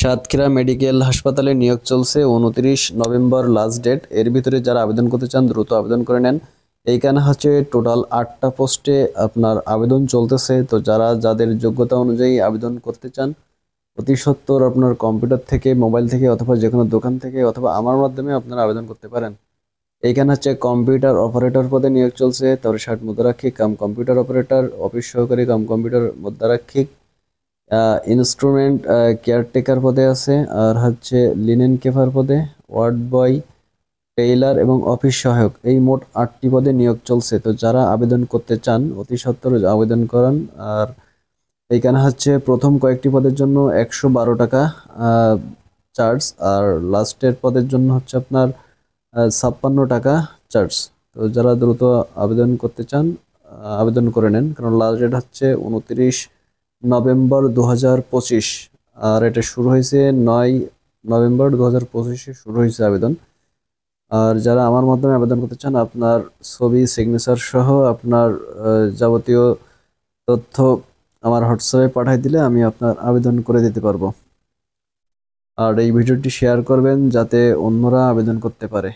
Satkhira medical হাসপাতালে নিয়োগ চলছে 29 নভেম্বর লাস্ট ডেট। এর ভিতরে যারা আবেদন করতে চান দ্রুত আবেদন করে নেন। এইখানে হচ্ছে টোটাল 8টা পোস্টে আপনার আবেদন চলতেছে। তো যাদের যোগ্যতা অনুযায়ী আবেদন করতে চান অতি সত্বর আপনার কম্পিউটার থেকে, মোবাইল থেকে অথবা যে কোনো দোকান থেকে অথবা আমার মাধ্যমে আপনারা আবেদন করতে পারেন। এইখানে হচ্ছে কম্পিউটার অপারেটর পদে নিয়োগ চলছে, তারপরে 60 মুদ্রাক্ষিক কাম কম্পিউটার অপারেটর, অফিস সহকারী কাম কম্পিউটার মুদ্রাক্ষিক, ইনস্ট্রুমেন্ট কেয়ারটেকার পদে আছে, আর হচ্ছে লিনেন কেপার পদে, ওয়ার্ড বয়, টেইলার এবং অফিস সহায়ক, এই মোট 8টি পদে নিয়োগ চলছে। তো যারা আবেদন করতে চান অতি সত্বর আবেদন করান। আর এইখানে হচ্ছে প্রথম কয়েকটি পদের জন্য 112 টাকা চার্জ, আর লাস্টের পদের জন্য হচ্ছে আপনার 56 টাকা চার্জ। তো যারা দ্রুত আবেদন করতে চান আবেদন করে নেন, কারণ লাস্ট ডেট হচ্ছে 29 নভেম্বর 2025, আর এটা শুরু হয়েছে 9 নভেম্বর 2025 শুরু হয়েছে আবেদন। আর যারা আমার মাধ্যমে আবেদন করতে চান আপনার ছবি, সিগনেচার সহ আপনার যাবতীয় তথ্য আমার হোয়াটসঅ্যাপে পাঠিয়ে দিলে আমি আপনার আবেদন করে দিতে পারবো। আর এই ভিডিওটি শেয়ার করবেন যাতে অন্যরা আবেদন করতে পারে।